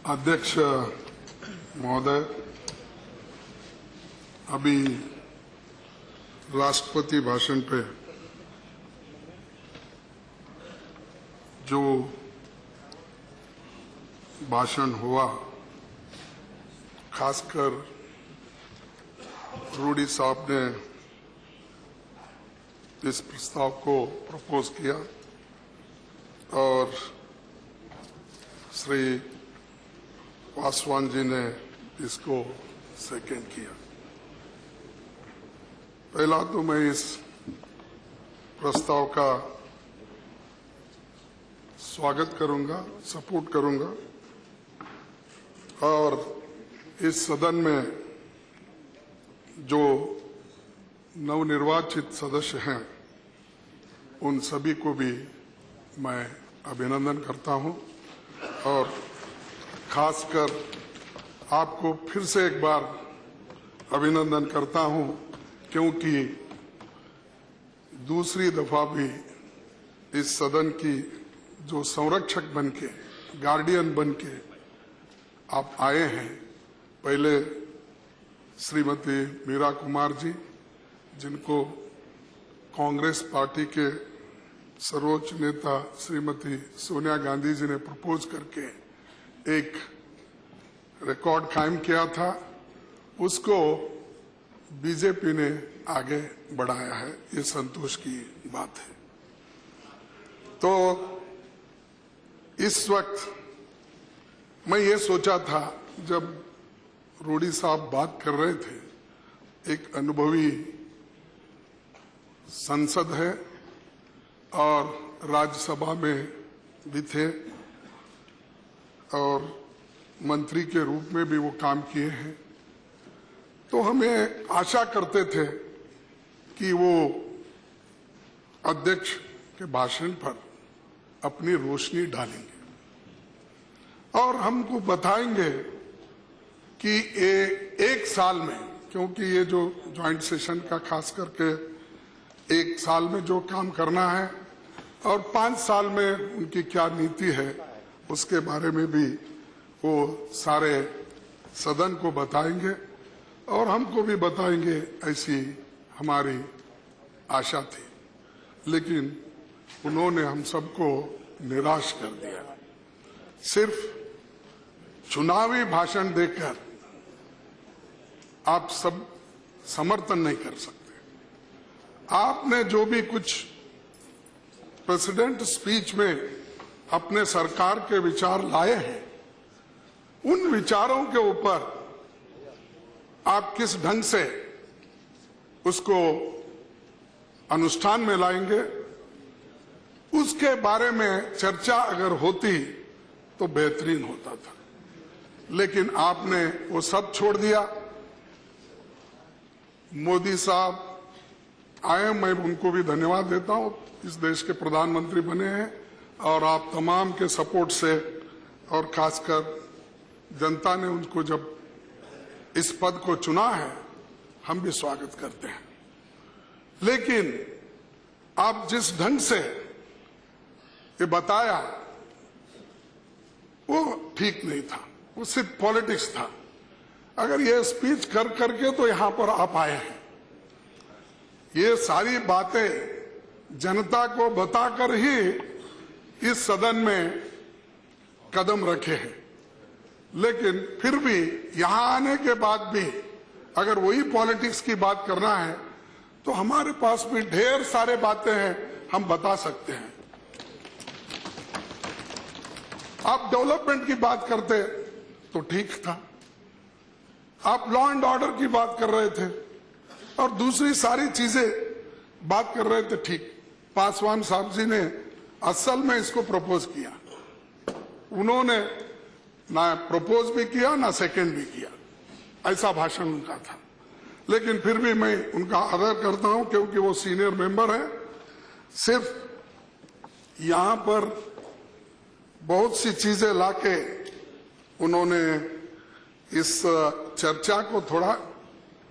अध्यक्ष महोदय, अभी राष्ट्रपति भाषण पे जो भाषण हुआ, खासकर रूडी साहब ने इस प्रस्ताव को प्रपोज किया और श्री पासवान जी ने इसको सेकेंड किया। पहला तो मैं इस प्रस्ताव का स्वागत करूंगा, सपोर्ट करूंगा और इस सदन में जो नवनिर्वाचित सदस्य हैं उन सभी को भी मैं अभिनंदन करता हूं और खासकर आपको फिर से एक बार अभिनंदन करता हूं क्योंकि दूसरी दफा भी इस सदन की जो संरक्षक बनके, गार्डियन बनके आप आए हैं। पहले श्रीमती मीरा कुमार जी, जिनको कांग्रेस पार्टी के सर्वोच्च नेता श्रीमती सोनिया गांधी जी ने प्रपोज करके एक रिकॉर्ड कायम किया था, उसको बीजेपी ने आगे बढ़ाया है। ये संतोष की बात है। तो इस वक्त मैं ये सोचा था, जब रूडी साहब बात कर रहे थे, एक अनुभवी संसद है और राज्यसभा में भी थे और मंत्री के रूप में भी वो काम किए हैं, तो हमें आशा करते थे कि वो अध्यक्ष के भाषण पर अपनी रोशनी डालेंगे और हमको बताएंगे कि एक साल में, क्योंकि ये जो ज्वाइंट सेशन का खास करके एक साल में जो काम करना है और 5 साल में उनकी क्या नीति है, उसके बारे में भी वो सारे सदन को बताएंगे और हमको भी बताएंगे, ऐसी हमारी आशा थी। लेकिन उन्होंने हम सबको निराश कर दिया। सिर्फ चुनावी भाषण देकर आप सब समर्थन नहीं कर सकते। आपने जो भी कुछ प्रेसिडेंट स्पीच में अपने सरकार के विचार लाए हैं, उन विचारों के ऊपर आप किस ढंग से उसको अनुष्ठान में लाएंगे, उसके बारे में चर्चा अगर होती तो बेहतरीन होता था। लेकिन आपने वो सब छोड़ दिया। मोदी साहब आए, मैं उनको भी धन्यवाद देता हूं, इस देश के प्रधानमंत्री बने हैं और आप तमाम के सपोर्ट से और खासकर जनता ने उनको जब इस पद को चुना है, हम भी स्वागत करते हैं। लेकिन आप जिस ढंग से ये बताया वो ठीक नहीं था, वो सिर्फ पॉलिटिक्स था। अगर ये स्पीच कर करके तो यहां पर आप आए हैं, ये सारी बातें जनता को बताकर ही इस सदन में कदम रखे हैं। लेकिन फिर भी यहां आने के बाद भी अगर वही पॉलिटिक्स की बात करना है तो हमारे पास भी ढेर सारे बातें हैं, हम बता सकते हैं। आप डेवलपमेंट की बात करते तो ठीक था, आप लॉ एंड ऑर्डर की बात कर रहे थे और दूसरी सारी चीजें बात कर रहे थे, ठीक। पासवान साहब जी ने असल में इसको प्रपोज किया, उन्होंने ना प्रपोज भी किया ना सेकंड भी किया, ऐसा भाषण उनका था। लेकिन फिर भी मैं उनका आदर करता हूं क्योंकि वो सीनियर मेंबर है। सिर्फ यहां पर बहुत सी चीजें लाके उन्होंने इस चर्चा को थोड़ा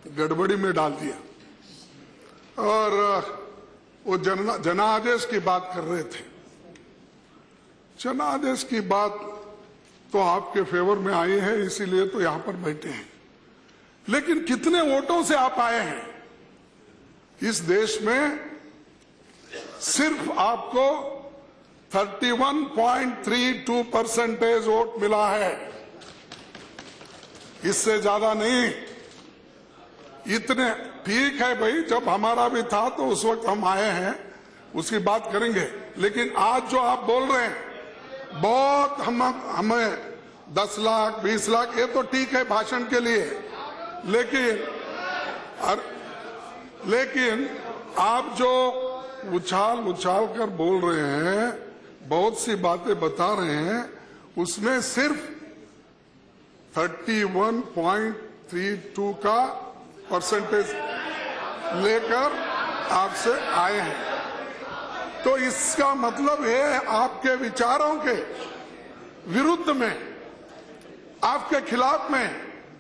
गड़बड़ी में डाल दिया और वो जनादेश की बात कर रहे थे। जनादेश की बात तो आपके फेवर में आए हैं, इसीलिए तो यहां पर बैठे हैं। लेकिन कितने वोटों से आप आए हैं? इस देश में सिर्फ आपको 31.32% वोट मिला है, इससे ज्यादा नहीं। इतने ठीक है भाई, जब हमारा भी था तो उस वक्त हम आए हैं, उसकी बात करेंगे। लेकिन आज जो आप बोल रहे हैं बहुत हमें 10 लाख 20 लाख, ये तो ठीक है भाषण के लिए, लेकिन आप जो उछाल कर बोल रहे हैं, बहुत सी बातें बता रहे हैं, उसमें सिर्फ 31.32 का परसेंटेज लेकर आपसे आए हैं। तो इसका मतलब है आपके विचारों के विरुद्ध में, आपके खिलाफ में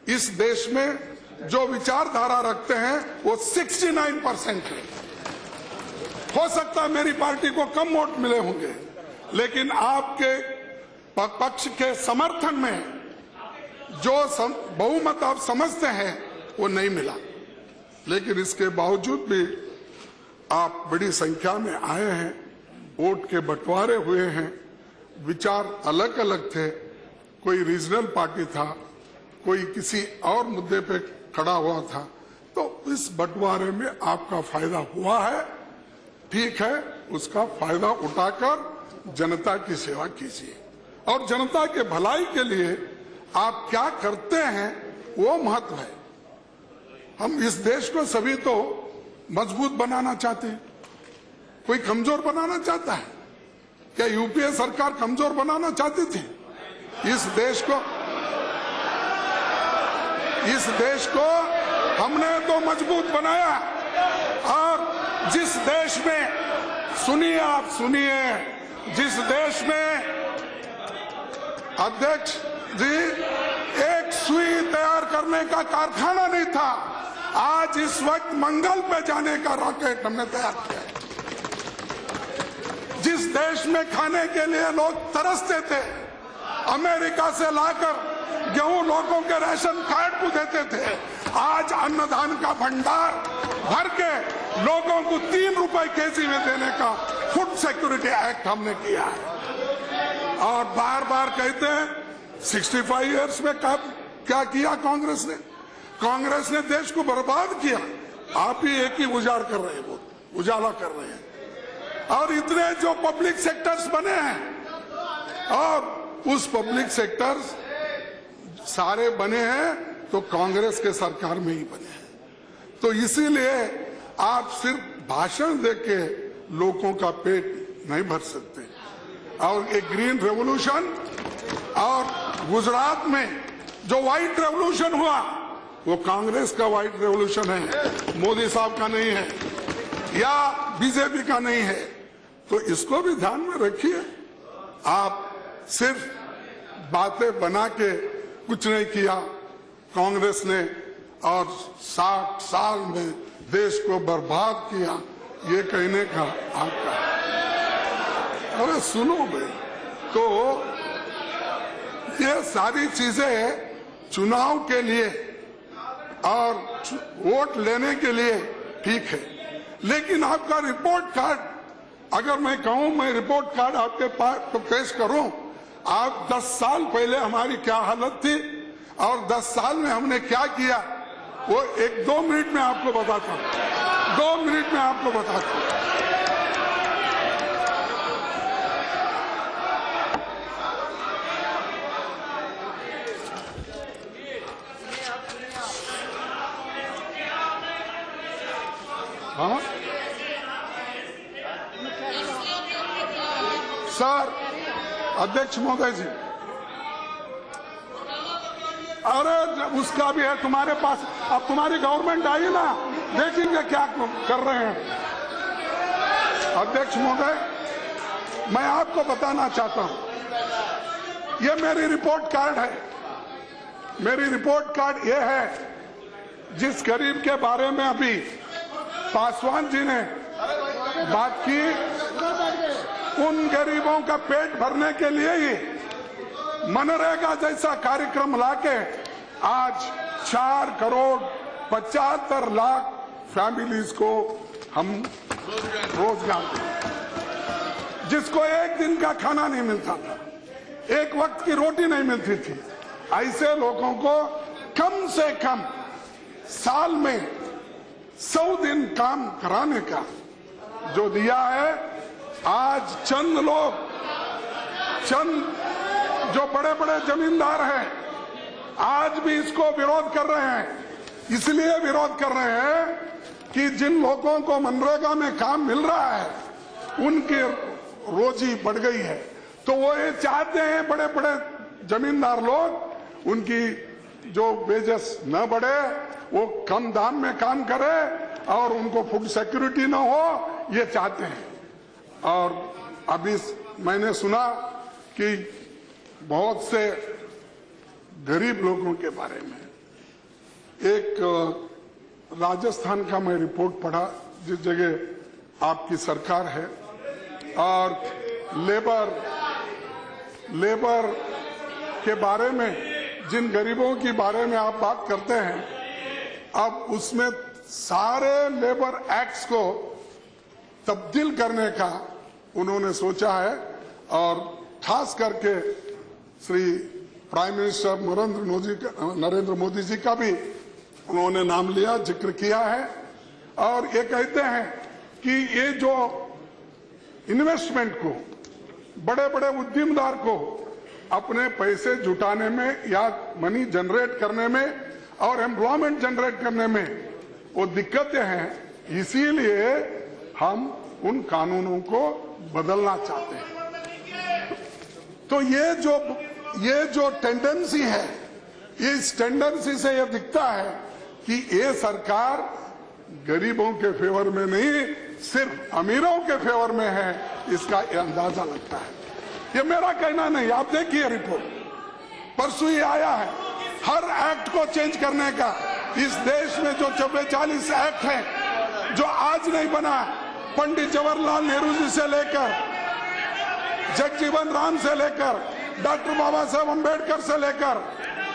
इस देश में जो विचारधारा रखते हैं वो 69% है। हो सकता है मेरी पार्टी को कम वोट मिले होंगे, लेकिन आपके पक्ष के समर्थन में जो बहुमत आप समझते हैं वो नहीं मिला। लेकिन इसके बावजूद भी आप बड़ी संख्या में आए हैं, वोट के बंटवारे हुए हैं, विचार अलग अलग थे, कोई रीजनल पार्टी था, कोई किसी और मुद्दे पे खड़ा हुआ था, तो इस बंटवारे में आपका फायदा हुआ है। ठीक है, उसका फायदा उठाकर जनता की सेवा कीजिए और जनता के भलाई के लिए आप क्या करते हैं वो महत्व है। हम इस देश को सभी तो मजबूत बनाना चाहते हैं, कोई कमजोर बनाना चाहता है क्या? यूपीए सरकार कमजोर बनाना चाहती थी इस देश को हमने तो मजबूत बनाया। और जिस देश में सुनिए जिस देश में अध्यक्ष जी एक सुई तैयार करने का कारखाना नहीं था, आज इस वक्त मंगल पे जाने का रॉकेट हमने तैयार किया है। जिस देश में खाने के लिए लोग तरसते थे, अमेरिका से लाकर गेहूं लोगों के राशन कार्ड को देते थे, आज अन्नदान का भंडार भर के लोगों को 3 रुपए केजी में देने का फूड सिक्योरिटी एक्ट हमने किया है। और बार बार कहते हैं 65 इयर्स में क्या किया कांग्रेस ने देश को बर्बाद किया। आप ही एक ही उजाला कर रहे हैं। और इतने जो पब्लिक सेक्टर्स बने हैं, और उस पब्लिक सेक्टर्स सारे बने हैं तो कांग्रेस के सरकार में ही बने हैं। तो इसीलिए आप सिर्फ भाषण देके लोगों का पेट नहीं भर सकते। और एक ग्रीन रेवोल्यूशन और गुजरात में जो व्हाइट रेवोल्यूशन हुआ वो कांग्रेस का व्हाइट रेवोल्यूशन है, मोदी साहब का नहीं है या बीजेपी का नहीं है। तो इसको भी ध्यान में रखिए। आप सिर्फ बातें बना के कुछ नहीं किया कांग्रेस ने, और 60 साल में देश को बर्बाद किया, ये कहने का आपका। अरे सुनो भाई, तो ये सारी चीजें चुनाव के लिए और वोट लेने के लिए ठीक है, लेकिन आपका रिपोर्ट कार्ड, अगर मैं कहूं मैं रिपोर्ट कार्ड आपके पास तो पेश करूं, आप 10 साल पहले हमारी क्या हालत थी और 10 साल में हमने क्या किया, वो 1-2 मिनट में आपको बताता हूं। 2 मिनट में आपको बताता हूं। हाँ सर, अध्यक्ष महोदय जी, अरे उसका भी है तुम्हारे पास। अब तुम्हारी गवर्नमेंट आई ना, देखेंगे क्या कर रहे हैं। अध्यक्ष महोदय, मैं आपको बताना चाहता हूं, ये मेरी रिपोर्ट कार्ड है। मेरी रिपोर्ट कार्ड ये है, जिस गरीब के बारे में अभी पासवान जी ने बात की, उन गरीबों का पेट भरने के लिए ही मनरेगा जैसा कार्यक्रम लाके आज 4,75,00,000 फैमिलीज को हम रोजगार दें, जिसको एक दिन का खाना नहीं मिलता था, एक वक्त की रोटी नहीं मिलती थी, ऐसे लोगों को कम से कम साल में 100 दिन काम कराने का जो दिया है। आज चंद लोग, चंद जो बड़े बड़े जमींदार हैं, आज भी इसको विरोध कर रहे हैं। इसलिए विरोध कर रहे हैं कि जिन लोगों को मनरेगा में काम मिल रहा है उनकी रोजी बढ़ गई है, तो वो ये चाहते हैं बड़े बड़े जमींदार लोग उनकी जो वेजेस न बढ़े, वो कम दाम में काम करे और उनको फूड सिक्योरिटी न हो, ये चाहते हैं। और अभी मैंने सुना कि बहुत से गरीब लोगों के बारे में एक राजस्थान का मैं रिपोर्ट पढ़ा, जिस जगह आपकी सरकार है और लेबर के बारे में, जिन गरीबों के बारे में आप बात करते हैं, अब उसमें सारे लेबर एक्ट्स को तब्दील करने का उन्होंने सोचा है। और खास करके श्री प्राइम मिनिस्टर नरेंद्र मोदी जी का भी उन्होंने नाम लिया, जिक्र किया है। और ये कहते हैं कि ये जो इन्वेस्टमेंट को, बड़े बड़े उद्यमदार को अपने पैसे जुटाने में या मनी जनरेट करने में और एम्प्लॉयमेंट जनरेट करने में वो दिक्कतें हैं, इसीलिए हम उन कानूनों को बदलना चाहते हैं। तो ये जो टेंडेंसी है, इस टेंडेंसी से यह दिखता है कि ये सरकार गरीबों के फेवर में नहीं, सिर्फ अमीरों के फेवर में है, इसका अंदाजा लगता है। ये मेरा कहना नहीं, आप देखिए रिपोर्ट, परसों ही आया है। हर एक्ट को चेंज करने का, इस देश में जो 44 एक्ट है जो आज नहीं बना, पंडित जवाहरलाल नेहरू जी से लेकर जगजीवन राम से लेकर डॉक्टर बाबा साहब अम्बेडकर से लेकर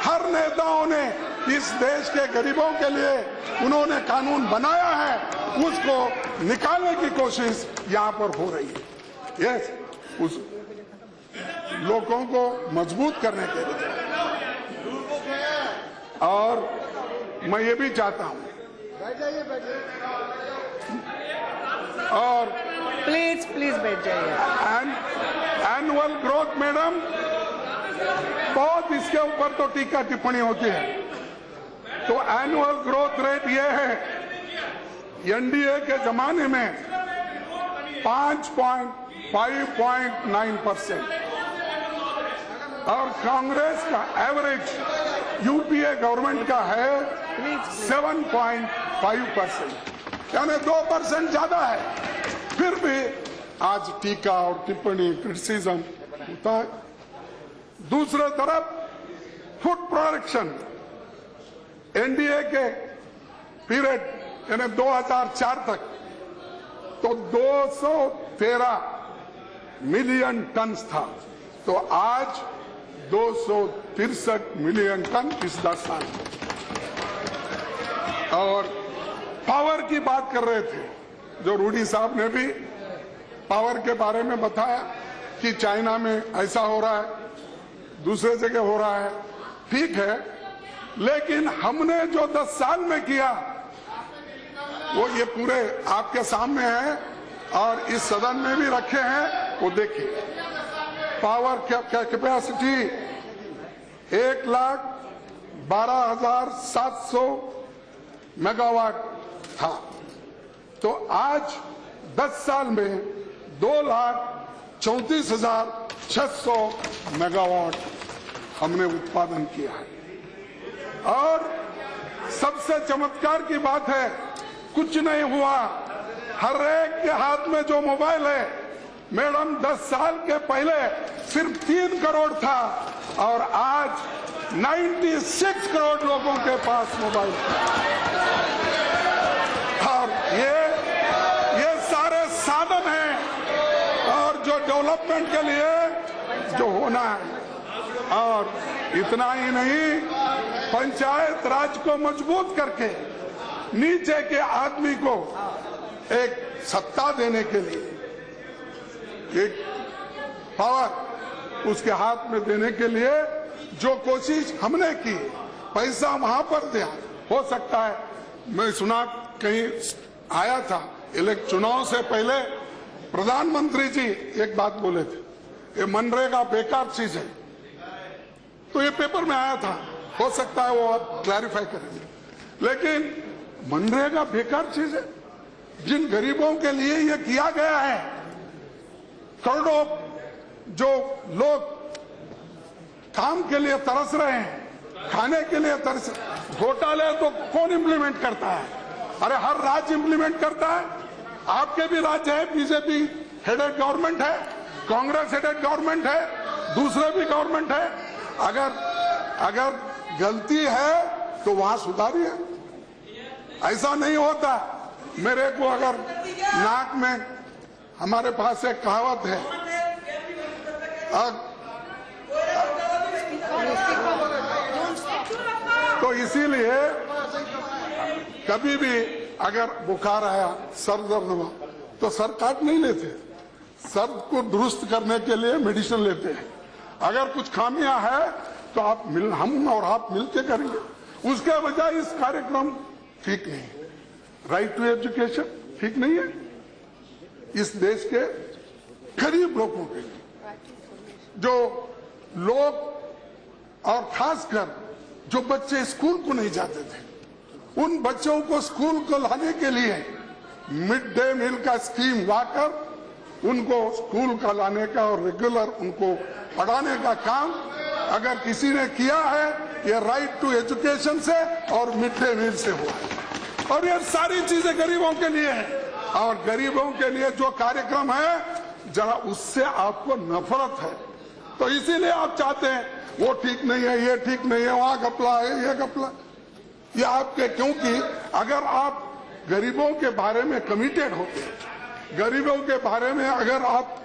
हर नेताओं ने इस देश के गरीबों के लिए उन्होंने कानून बनाया है, उसको निकालने की कोशिश यहाँ पर हो रही है। यस, उस लोगों को मजबूत करने के लिए। और मैं ये भी चाहता हूँ, और प्लीज बैठ जाइए। एनुअल ग्रोथ, मैडम, बहुत इसके ऊपर तो टीका टिप्पणी होती है। तो एनुअल ग्रोथ रेट ये है, एनडीए के जमाने में 5.9% और कांग्रेस का एवरेज यूपीए गवर्नमेंट का है 7.5%, यानी 2% ज्यादा है। फिर भी आज टीका और टिप्पणी, क्रिटिसिज्म होता है। दूसरे तरफ फूड प्रोडक्शन, एनडीए के पीरियड यानी 2004 तक तो 213 मिलियन टन था, तो आज 263 मिलियन टन इस 10 साल में। और पावर की बात कर रहे थे, जो रूडी साहब ने भी पावर के बारे में बताया कि चाइना में ऐसा हो रहा है, दूसरे जगह हो रहा है, ठीक है, लेकिन हमने जो 10 साल में किया वो ये पूरे आपके सामने है और इस सदन में भी रखे हैं, वो देखिए। पावर कैपेसिटी 1,12,700 मेगावाट था, तो आज 10 साल में 2,34,600 मेगावाट हमने उत्पादन किया है। और सबसे चमत्कार की बात है, कुछ नहीं हुआ, हर एक के हाथ में जो मोबाइल है, मैडम 10 साल के पहले सिर्फ 3 करोड़ था और आज 96 करोड़ लोगों के पास मोबाइल है। और ये सारे साधन हैं और जो डेवलपमेंट के लिए जो होना है। और इतना ही नहीं, पंचायत राज को मजबूत करके नीचे के आदमी को एक सत्ता देने के लिए, एक पावर उसके हाथ में देने के लिए जो कोशिश हमने की, पैसा वहां पर दिया। हो सकता है, मैं सुना कहीं आया था, चुनाव से पहले प्रधानमंत्री जी एक बात बोले थे, ये मनरेगा बेकार चीज है। तो ये पेपर में आया था, हो सकता है वो आप क्लैरिफाई करेंगे। लेकिन मनरेगा बेकार चीज है। जिन गरीबों के लिए ये किया गया है, करोड़ों जो लोग काम के लिए तरस रहे हैं, खाने के लिए तरस, घोटाले तो कौन इंप्लीमेंट करता है? अरे हर राज्य इंप्लीमेंट करता है। आपके भी राज्य है, बीजेपी हेडेड गवर्नमेंट है, कांग्रेस हेडेड गवर्नमेंट है, दूसरे भी गवर्नमेंट है। अगर गलती है तो वहां सुधारिए। ऐसा नहीं होता। मेरे को अगर नाक में, हमारे पास एक कहावत है, तो इसीलिए कभी भी अगर बुखार आया, सर दर्द हुआ, तो सर काट नहीं लेते, सर को दुरुस्त करने के लिए मेडिसिन लेते हैं। अगर कुछ खामियां है तो हम और आप मिलके करेंगे। उसके बजाय इस कार्यक्रम ठीक नहीं है। राइट टू एजुकेशन ठीक नहीं है। इस देश के गरीब लोगों के लिए, जो लोग और खासकर जो बच्चे स्कूल को नहीं जाते थे, उन बच्चों को स्कूल को लाने के लिए मिड डे मील का स्कीम लाकर उनको स्कूल का लाने का और रेगुलर उनको पढ़ाने का काम अगर किसी ने किया है, ये राइट टू एजुकेशन से और मिड डे मील से हुआ है। और ये सारी चीजें गरीबों के लिए है। और गरीबों के लिए जो कार्यक्रम है, जरा उससे आपको नफरत है, तो इसीलिए आप चाहते हैं वो ठीक नहीं है, ये ठीक नहीं है, वहां घपला है, ये घपला, ये आपके, क्योंकि अगर आप गरीबों के बारे में कमिटेड होते, गरीबों के बारे में अगर आप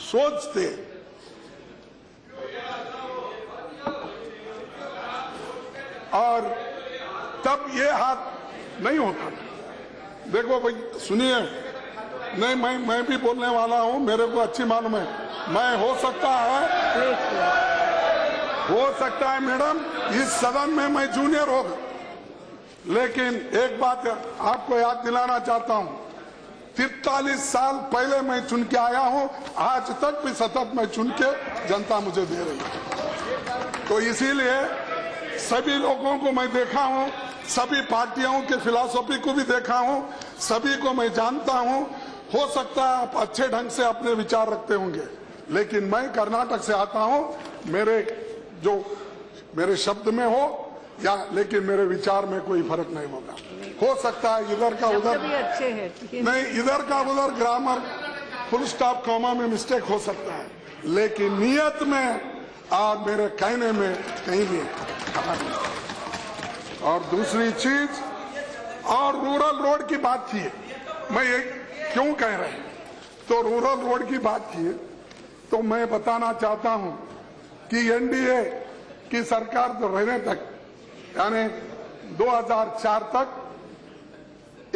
सोचते, और तब ये हाथ नहीं होता। देखो भाई, सुनिए, नहीं मैं भी बोलने वाला हूं, मेरे को अच्छी मालूम है। मैं हो सकता है मैडम, इस सदन में मैं जूनियर होगा, लेकिन एक बात आपको याद दिलाना चाहता हूं, 43 साल पहले मैं चुन के आया हूं, आज तक भी सतत मैं चुन के जनता मुझे दे रही है। तो इसीलिए सभी लोगों को मैं देखा हूं, सभी पार्टियों के फिलॉसफी को भी देखा हूं, सभी को मैं जानता हूं। हो सकता है आप अच्छे ढंग से अपने विचार रखते होंगे, लेकिन मैं कर्नाटक से आता हूं, मेरे शब्द में हो या, लेकिन मेरे विचार में कोई फर्क नहीं होगा। हो सकता है इधर का उधर भी अच्छे हैं, नहीं, इधर का उधर ग्रामर, फुल स्टॉप, कॉमा में मिस्टेक हो सकता है, लेकिन नियत में और मेरे कहने में कहीं भी है। और दूसरी चीज, और रूरल रोड की बात की है, मैं ये क्यों कह रहे हैं, तो रूरल रोड की बात की है, तो मैं बताना चाहता हूं कि एनडीए की सरकार तो रहने तक, यानी 2004 तक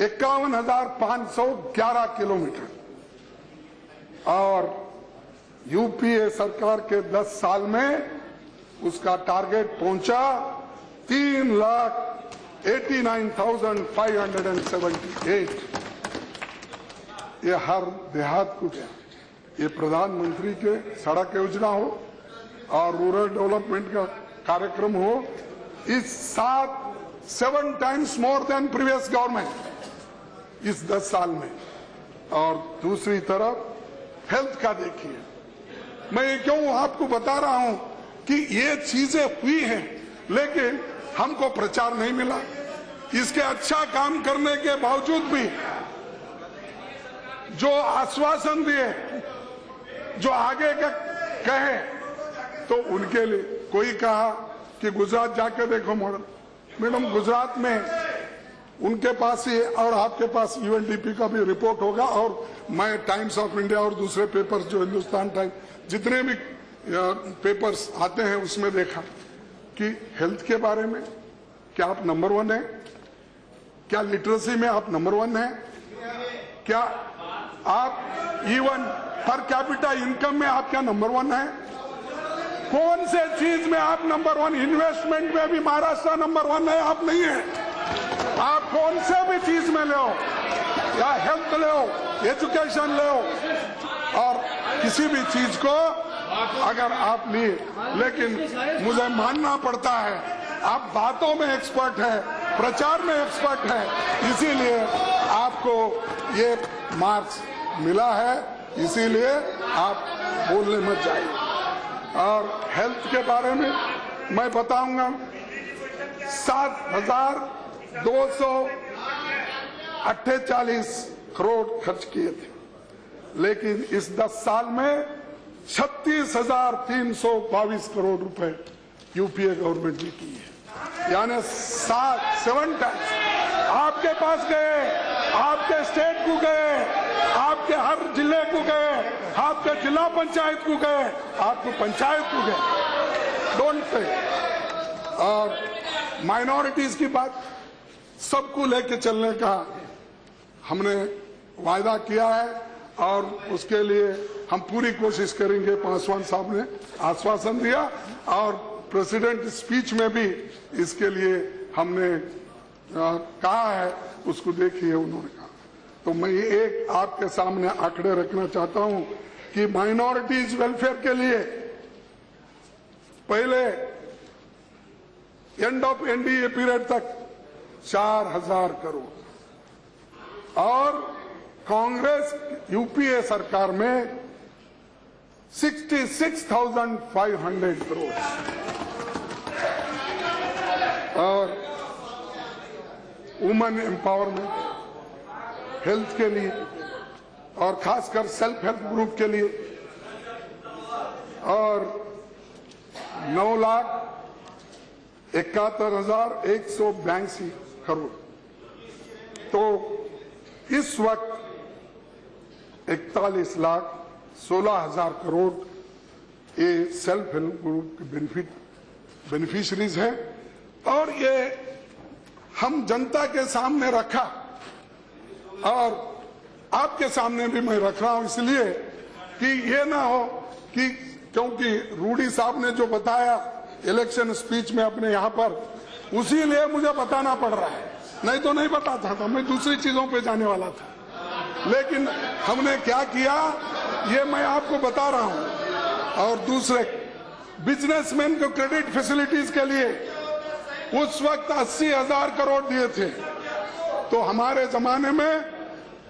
51,511 किलोमीटर, और यूपीए सरकार के 10 साल में उसका टारगेट पहुंचा 3,89,578। ये हर देहात को गया। ये प्रधानमंत्री के सड़क योजना हो और रूरल डेवलपमेंट का कार्यक्रम हो, इस 7 times more than previous government इस 10 साल में। और दूसरी तरफ हेल्थ का देखिए, मैं क्यों आपको बता रहा हूं कि ये चीजें हुई हैं, लेकिन हमको प्रचार नहीं मिला। इसके अच्छा काम करने के बावजूद भी जो आश्वासन दिए, जो आगे का कहे, तो उनके लिए कोई कहा कि गुजरात जाके देखो मॉडल। मैडम, गुजरात में उनके पास ही, और आपके पास यूएनडीपी का भी रिपोर्ट होगा, और मैं टाइम्स ऑफ इंडिया और दूसरे पेपर जो हिंदुस्तान टाइम्स, जितने भी या पेपर्स आते हैं उसमें देखा कि हेल्थ के बारे में क्या आप नंबर 1 हैं, क्या लिटरेसी में आप नंबर 1 हैं, क्या आप इवन पर कैपिटा इनकम में आप क्या नंबर 1 हैं, कौन से चीज में आप नंबर 1, इन्वेस्टमेंट में भी महाराष्ट्र नंबर 1 है, आप नहीं है। आप कौन से भी चीज में ले या हेल्थ ले, एजुकेशन ले, और किसी भी चीज को अगर आप लिए, लेकिन मुझे मानना पड़ता है आप बातों में एक्सपर्ट है, प्रचार में एक्सपर्ट है, इसीलिए आपको ये मार्क्स मिला है, इसीलिए आप बोलने मत जाइए। और हेल्थ के बारे में मैं बताऊंगा, 7,248 करोड़ खर्च किए थे, लेकिन इस 10 साल में 36,322 करोड़ रुपए यूपीए गवर्नमेंट ने की है, यानी 7 टाइम्स। आपके पास गए, आपके स्टेट को गए, आपके हर जिले को गए, आपके जिला पंचायत को गए, आपको पंचायत को गए, डोंट पे। और माइनॉरिटीज की बात, सबको लेके चलने का हमने वायदा किया है और उसके लिए हम पूरी कोशिश करेंगे। पासवान साहब ने आश्वासन दिया और प्रेसिडेंट स्पीच में भी इसके लिए हमने कहा है, उसको देखिए उन्होंने कहा। तो मैं एक आपके सामने आंकड़े रखना चाहता हूं कि माइनॉरिटीज वेलफेयर के लिए पहले एंड ऑफ एनडीए पीरियड तक 4,000 करोड़ और कांग्रेस यूपीए सरकार में 66,500 करोड़ और वुमेन एम्पावरमेंट, हेल्थ के लिए और खासकर सेल्फ हेल्प ग्रुप के लिए और 9,71,182 करोड़। तो इस वक्त 41,16,000 करोड़ ये सेल्फ हेल्प ग्रुप के बेनिफिशरीज हैं और ये हम जनता के सामने रखा और आपके सामने भी मैं रख रहा हूं, इसलिए कि ये ना हो कि क्योंकि रूडी साहब ने जो बताया इलेक्शन स्पीच में अपने यहां पर, उसी लिए मुझे बताना पड़ रहा है, नहीं तो नहीं बताता था, मैं दूसरी चीजों पे जाने वाला था। लेकिन हमने क्या किया ये मैं आपको बता रहा हूं। और दूसरे बिजनेसमैन को क्रेडिट फैसिलिटीज के लिए उस वक्त 80,000 करोड़ दिए थे, तो हमारे जमाने में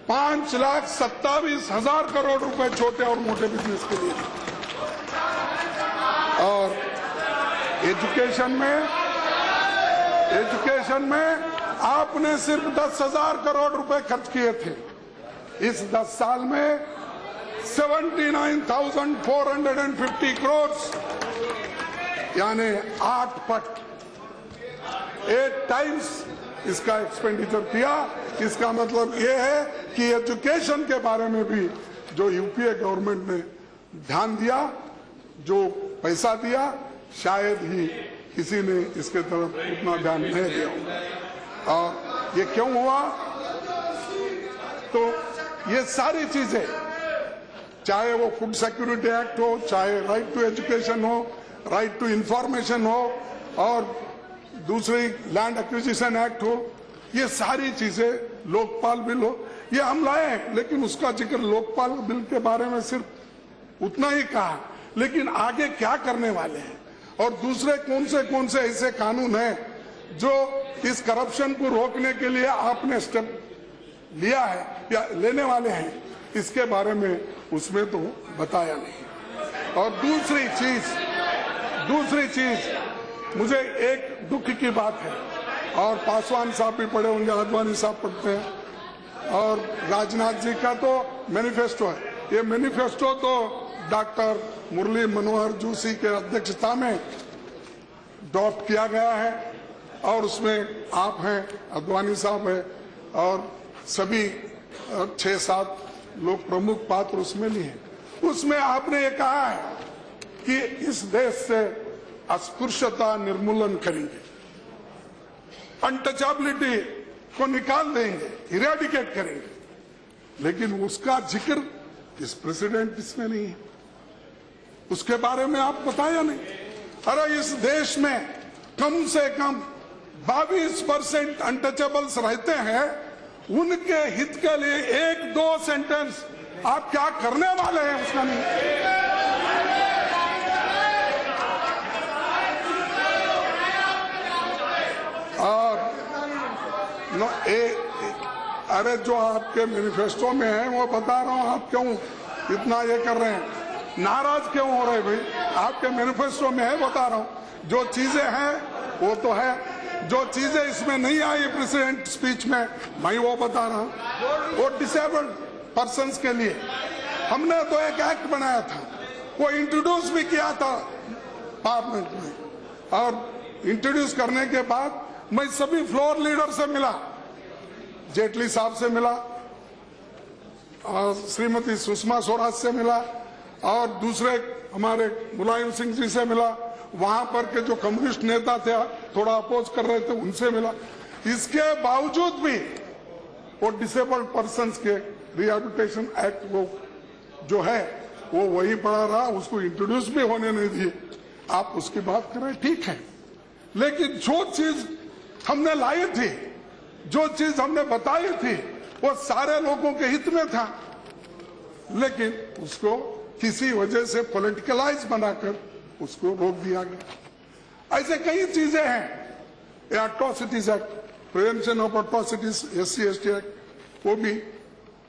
5,27,000 करोड़ रुपए छोटे और मोटे बिजनेस के लिए। और एजुकेशन में आपने सिर्फ 10,000 करोड़ रुपए खर्च किए थे। इस 10 साल में 79,450 करोड़, यानी 8 टाइम्स इसका एक्सपेंडिचर किया। इसका मतलब ये है कि एजुकेशन के बारे में भी जो यूपीए गवर्नमेंट ने ध्यान दिया, जो पैसा दिया, शायद ही किसी ने इसके तरफ उतना ध्यान नहीं दिया। और ये क्यों हुआ? तो ये सारी चीजें, चाहे वो फूड सिक्योरिटी एक्ट हो, चाहे राइट टू एजुकेशन हो, राइट टू इंफॉर्मेशन हो और दूसरी लैंड एक्विजिशन एक्ट हो, ये सारी चीजें, लोकपाल बिल हो, ये हम लाए हैं। लेकिन उसका जिक्र लोकपाल बिल के बारे में सिर्फ उतना ही कहा, लेकिन आगे क्या करने वाले हैं और दूसरे कौन से ऐसे कानून हैं जो इस करप्शन को रोकने के लिए आपने स्टेप लिया है या लेने वाले हैं, इसके बारे में उसमें तो बताया नहीं। और दूसरी चीज मुझे एक दुख की बात है, और पासवान साहब भी पढ़े होंगे, आडवाणी साहब पढ़ते हैं, और राजनाथ जी का तो मैनिफेस्टो है। ये मैनिफेस्टो तो डॉक्टर मुरली मनोहर जोशी के अध्यक्षता में ड्रॉप किया गया है और उसमें आप हैं, आडवाणी साहब हैं और सभी 6-7 लोग प्रमुख पात्र उसमें लिए हैं। उसमें आपने ये कहा है कि इस देश से अस्पृश्यता निर्मूलन करेंगे, अनटचेबिलिटी को निकाल देंगे, इरेडिकेट करेंगे, लेकिन उसका जिक्र इस प्रेसिडेंट इसमें नहीं है। उसके बारे में आप बताया नहीं। अरे इस देश में कम से कम 22% अनटचेबल्स रहते हैं, उनके हित के लिए एक दो सेंटेंस आप क्या करने वाले हैं उसका नहीं। और अरे जो आपके मैनिफेस्टो में है वो बता रहा हूं, आप क्यों इतना ये कर रहे हैं, नाराज क्यों हो रहे भाई? आपके मैनिफेस्टो में है, बता रहा हूं। जो चीजें हैं वो तो है, जो चीजें इसमें नहीं आई प्रेसिडेंट स्पीच में, मैं वो बता रहा हूं। वो डिसेबल्ड पर्सन्स के लिए हमने तो एक एक्ट बनाया था, वो इंट्रोड्यूस भी किया था पार्लियामेंट में, और इंट्रोड्यूस करने के बाद मैं सभी फ्लोर लीडर से मिला, जेटली साहब से मिला, और श्रीमती सुषमा स्वराज से मिला, और दूसरे हमारे मुलायम सिंह जी से मिला, वहां पर के जो कम्युनिस्ट नेता थे थोड़ा अपोज कर रहे थे उनसे मिला। इसके बावजूद भी वो डिसेबल्ड पर्सन्स के रिहेबिलिटेशन एक्ट वो जो है वो वही पड़ा रहा, उसको इंट्रोड्यूस भी होने नहीं दिए। आप उसकी बात करें, ठीक है, लेकिन जो चीज हमने लाई थी, जो चीज हमने बताई थी, वो सारे लोगों के हित में था, लेकिन उसको किसी वजह से पॉलिटिकलाइज बनाकर उसको रोक दिया गया। ऐसे कई चीजें हैं, atrocities act, prevention of atrocities, SC/ST act, वो भी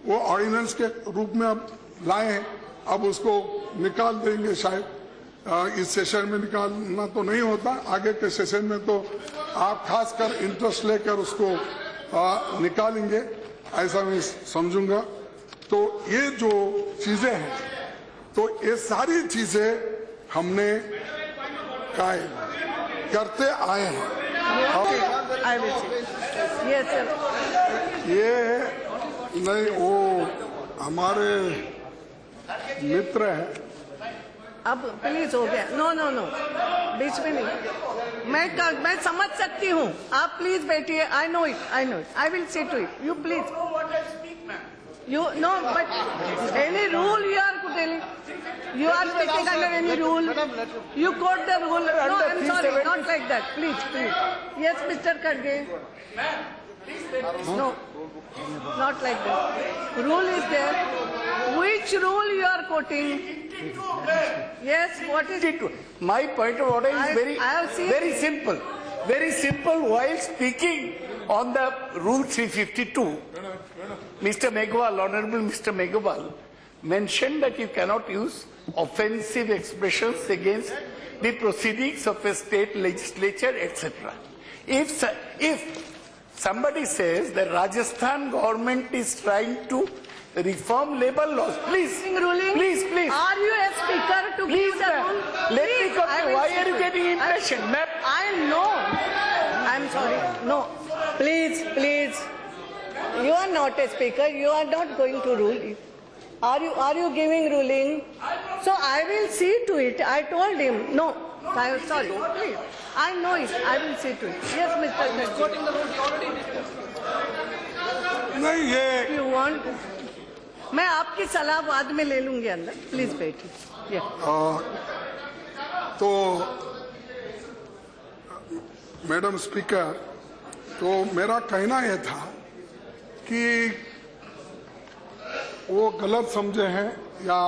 वो ऑर्डिनेंस के रूप में अब लाए हैं, अब उसको निकाल देंगे शायद। इस सेशन में निकालना तो नहीं होता, आगे के सेशन में तो आप खासकर इंटरेस्ट लेकर उसको निकालेंगे, ऐसा मैं समझूंगा। तो ये जो चीजें हैं, तो ये सारी चीजें हमने कायम करते आए हैं। ये नहीं, वो हमारे मित्र हैं। अब प्लीज हो गया, नो नो नो, बीच में नहीं। मैं समझ सकती हूँ, आप प्लीज बैठिए। I know it, I will see to it. You please, you no, but any rule you are telling, you are speaking under any rule, you quote the rule. No, I'm sorry, not like that, please. Yes, Mr. Khadge. No, not like that. Rule is there. Which rule you are quoting? Yes, what is it? My point of order is very simple. Very simple. While speaking on the Rule 352, Mr. Meghwal, Honorable Mr. Meghwal, mentioned that you cannot use offensive expressions against the proceedings of a state legislature, etc. If somebody says the Rajasthan government is trying to reform labor laws, please. Are you a speaker to Please, give the rule? let me come. Why are you getting impatient, ma'am? I know. I'm sorry. No. Please. You are not a speaker. You are not going to rule. Are you giving ruling? So I will see to it. I told him. No. Sorry. Please. I know it. I will see to it. Yes, Mr. Khadge. नहीं, ये You want? मैं आपकी सलाह बाद में ले लूंगी अंदर। प्लीज बैठिए। तो मैडम स्पीकर, तो मेरा कहना यह था कि वो गलत समझे हैं या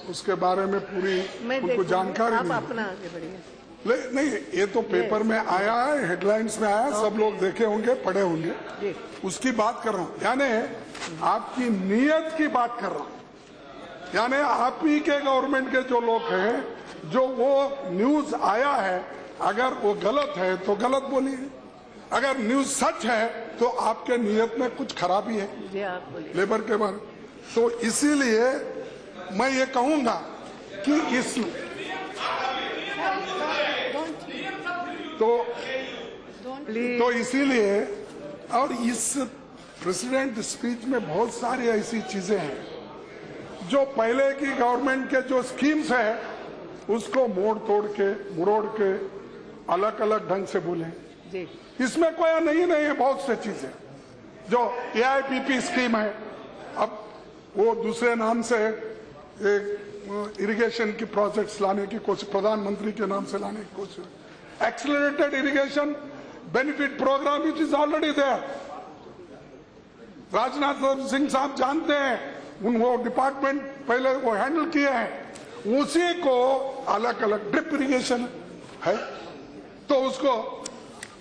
उसके बारे में पूरी उनको जानकारी आप नहीं। अपना आगे बढ़िए। नहीं, ये तो पेपर में आया है, हेडलाइंस में आया, सब लोग देखे होंगे, पढ़े होंगे, उसकी बात कर रहा हूँ। यानी आपकी नीयत की बात कर रहा हूँ। यानी आप ही के गवर्नमेंट के जो लोग हैं, जो वो न्यूज आया है, अगर वो गलत है तो गलत बोलिए, अगर न्यूज सच है तो आपके नियत में कुछ खराबी है लेबर के बारे। तो इसीलिए मैं ये कहूंगा कि इस तो इसीलिए, और इस प्रेसिडेंट स्पीच में बहुत सारी ऐसी चीजें हैं जो पहले की गवर्नमेंट के जो स्कीम्स है उसको मुड़ोड़ के अलग अलग ढंग से बोले। जी इसमें कोई नहीं है, बहुत से चीजें जो AIPP स्कीम है, अब वो दूसरे नाम से एक इरिगेशन की प्रोजेक्ट्स लाने की कोशिश, प्रधानमंत्री के नाम से लाने की कोशिश, accelerated irrigation benefit program which is already there. Rajnath Singh साहब जानते हैं, वो डिपार्टमेंट पहले वो हैंडल किए हैं, उसी को अलग अलग ड्रिप इरिगेशन है तो उसको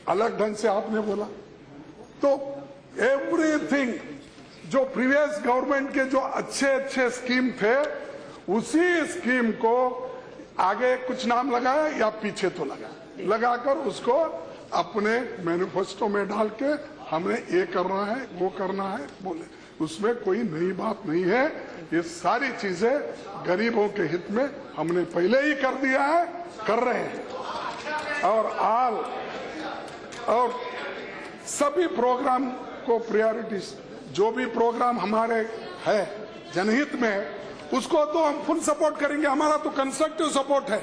अलग ढंग से आपने बोला। तो एवरीथिंग जो प्रीवियस गवर्नमेंट के जो अच्छे अच्छे स्कीम थे, उसी स्कीम को आगे कुछ नाम लगाया या पीछे तो लगाकर उसको अपने मैनिफेस्टो में डाल के हमने ये करना है वो करना है बोले। उसमें कोई नई बात नहीं है। ये सारी चीजें गरीबों के हित में हमने पहले ही कर दिया है, कर रहे हैं। और सभी प्रोग्राम को प्रायोरिटीज, जो भी प्रोग्राम हमारे है जनहित में है, उसको तो हम फुल सपोर्ट करेंगे। हमारा तो कंस्ट्रक्टिव सपोर्ट है।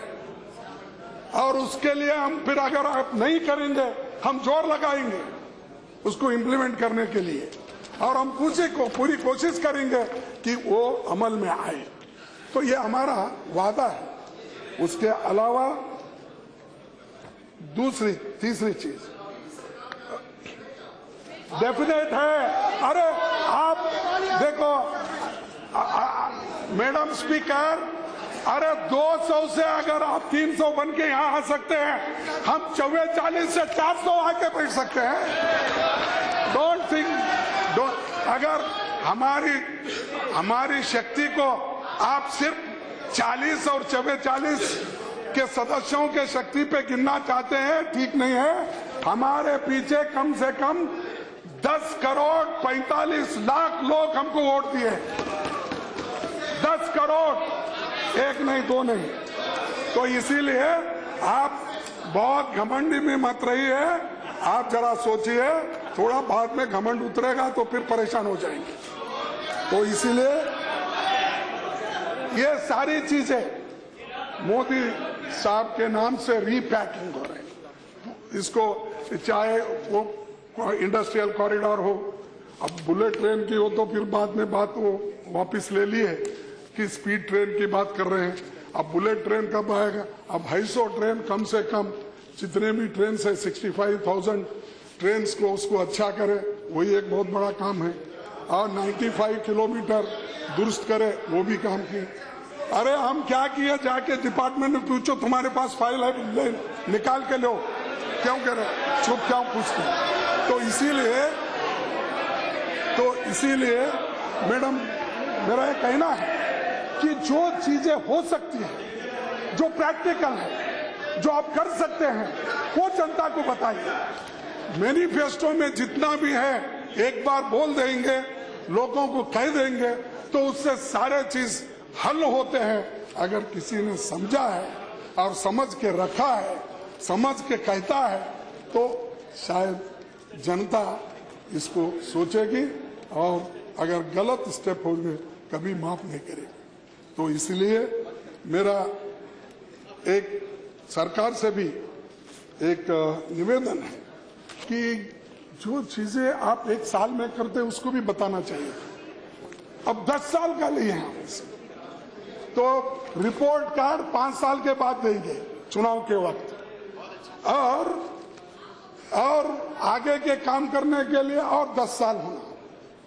और उसके लिए हम फिर अगर आप नहीं करेंगे, हम जोर लगाएंगे उसको इम्प्लीमेंट करने के लिए, और हम पूरी कोशिश करेंगे कि वो अमल में आए। तो ये हमारा वादा है। उसके अलावा तीसरी चीज डेफिनेट है। अरे आप देखो मैडम स्पीकर, अरे 200 से अगर आप 300 बन के यहाँ आ सकते हैं, हम 44 से 400 आके बैठ सकते हैं। डोंट थिंक, अगर हमारी शक्ति को आप सिर्फ 40 और 44 के सदस्यों के शक्ति पे गिनना चाहते हैं, ठीक नहीं है। हमारे पीछे कम से कम 10 करोड़ 45 लाख लोग हमको वोट दिए। 10 करोड़, एक नहीं दो नहीं। तो इसीलिए आप बहुत घमंडी में मत रहिए। आप जरा सोचिए, थोड़ा बाद में घमंड उतरेगा तो फिर परेशान हो जाएंगे। तो इसीलिए ये सारी चीजें मोदी साहब के नाम से रीपैकिंग हो रही है। इसको चाहे वो इंडस्ट्रियल कॉरिडोर हो, अब बुलेट ट्रेन की हो तो फिर बाद में बात वो वापस ले ली है कि स्पीड ट्रेन की बात कर रहे हैं। अब बुलेट ट्रेन कब आएगा? अब 250 ट्रेन कम से कम, जितने भी ट्रेन है 65,000 ट्रेन को उसको अच्छा करे, वही एक बहुत बड़ा काम है। और 95 किलोमीटर दुरुस्त करे, वो भी काम किए। अरे हम क्या किए, जाके डिपार्टमेंट में पूछो, तुम्हारे पास फाइल है, निकाल के लो, क्यों कह रहे, चुप क्यों पूछते? तो इसीलिए मैडम मेरा ये कहना है कि जो चीजें हो सकती है, जो प्रैक्टिकल है, जो आप कर सकते हैं, वो जनता को बताइए। मैनिफेस्टो में जितना भी है एक बार बोल देंगे, लोगों को कह देंगे, तो उससे सारे चीज हल होते हैं। अगर किसी ने समझा है और समझ के रखा है, समझ के कहता है, तो शायद जनता इसको सोचेगी और अगर गलत स्टेप हो गए कभी माफ नहीं करेगी। तो इसलिए मेरा एक सरकार से भी एक निवेदन है कि जो चीजें आप 1 साल में करते हैं उसको भी बताना चाहिए। अब 10 साल का लिए हैं, तो रिपोर्ट कार्ड 5 साल के बाद देंगे चुनाव के वक्त, और आगे के काम करने के लिए और 10 साल होना।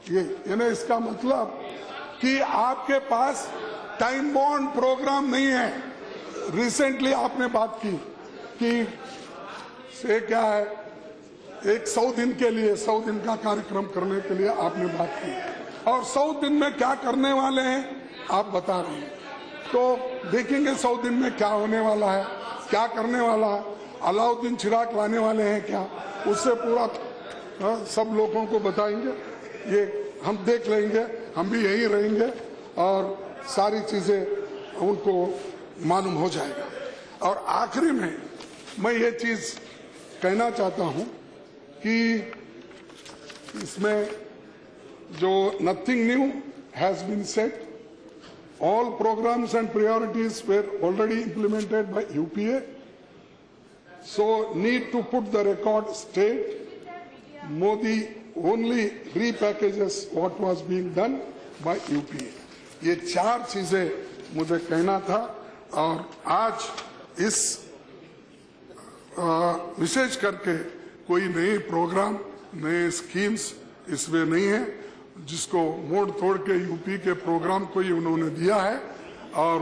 ये यानी इसका मतलब कि आपके पास टाइम बॉन्ड प्रोग्राम नहीं है। रिसेंटली आपने बात की कि से क्या है, एक 100 दिन के लिए 100 दिन का कार्यक्रम करने के लिए आपने बात की, और 100 दिन में क्या करने वाले हैं आप बता रहे हैं। तो देखेंगे 100 दिन में क्या होने वाला है, क्या करने वाला है। अलाउद्दीन चिराग लाने वाले हैं क्या, उससे पूरा सब लोगों को बताएंगे। ये हम देख लेंगे, हम भी यही रहेंगे और सारी चीजें उनको मालूम हो जाएगा। और आखिरी में मैं ये चीज कहना चाहता हूं कि इसमें जो nothing new has been said, all programs and priorities were already implemented by UPA. So need to put the record straight. Modi only repackages what was being done by UPA. ये 4 चीजें मुझे कहना था और आज इस विशेष करके कोई नए प्रोग्राम नए स्कीम्स इसमें नहीं है जिसको मोड़ तोड़ के यूपी के प्रोग्राम को ही उन्होंने दिया है और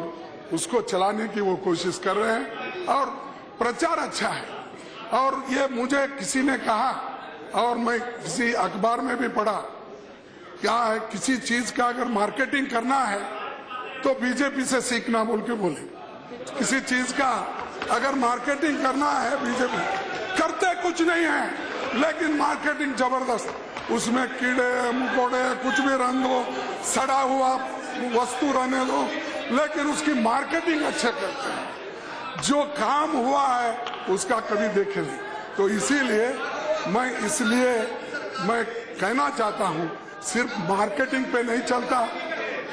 उसको चलाने की वो कोशिश कर रहे हैं और प्रचार अच्छा है। और ये मुझे किसी ने कहा और मैं किसी अखबार में भी पढ़ा, क्या है किसी चीज का अगर मार्केटिंग करना है तो बीजेपी से सीखना बोल के बोले। किसी चीज का अगर मार्केटिंग करना है बीजेपी करते कुछ नहीं है लेकिन मार्केटिंग जबरदस्त, उसमें कीड़े मकोड़े कुछ भी रंग दो, सड़ा हुआ वस्तु रहने दो, लेकिन उसकी मार्केटिंग अच्छे करते हैं। जो काम हुआ है उसका कभी देखे नहीं। तो इसीलिए मैं कहना चाहता हूं सिर्फ मार्केटिंग पे नहीं चलता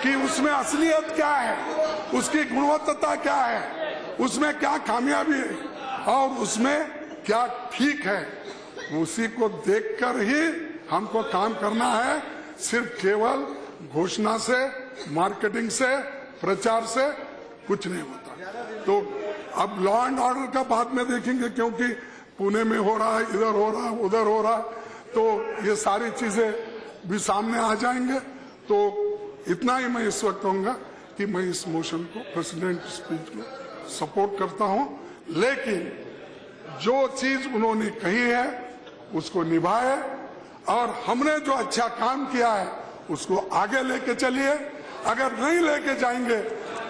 कि उसमें असलियत क्या है, उसकी गुणवत्ता क्या है, उसमें क्या कामयाबी है और उसमें क्या ठीक है, उसी को देखकर ही हमको काम करना है। सिर्फ केवल घोषणा से मार्केटिंग से प्रचार से कुछ नहीं होता। तो अब लॉ एंड ऑर्डर का बाद में देखेंगे क्योंकि पुणे में हो रहा है, इधर हो रहा है, उधर हो रहा है, तो ये सारी चीजें भी सामने आ जाएंगे। तो इतना ही मैं इस वक्त कहूंगा कि मैं इस मोशन को प्रेसिडेंट स्पीच को सपोर्ट करता हूं, लेकिन जो चीज उन्होंने कही है उसको निभाए और हमने जो अच्छा काम किया है उसको आगे लेके चलिए। अगर नहीं लेके जाएंगे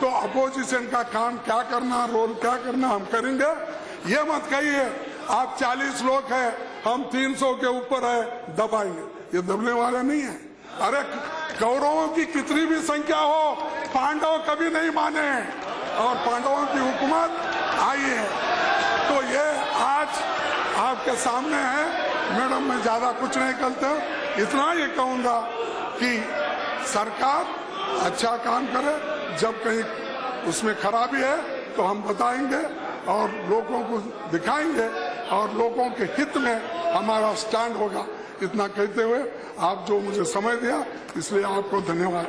तो अपोजिशन का काम क्या करना, रोल क्या करना हम करेंगे। ये मत कहिए आप 40 लोग हैं हम 300 के ऊपर है दबाएंगे, ये दबने वाला नहीं है। अरे कौरवों की कितनी भी संख्या हो पांडव कभी नहीं माने और पांडवों की हुकूमत आई है। तो ये आज आपके सामने है। मैडम मैं ज्यादा कुछ नहीं कहता, इतना ये कहूंगा कि सरकार अच्छा काम करे, जब कहीं उसमें खराबी है तो हम बताएंगे और लोगों को दिखाएंगे और लोगों के हित में हमारा स्टैंड होगा। इतना कहते हुए आप जो मुझे समय दिया इसलिए आपको धन्यवाद।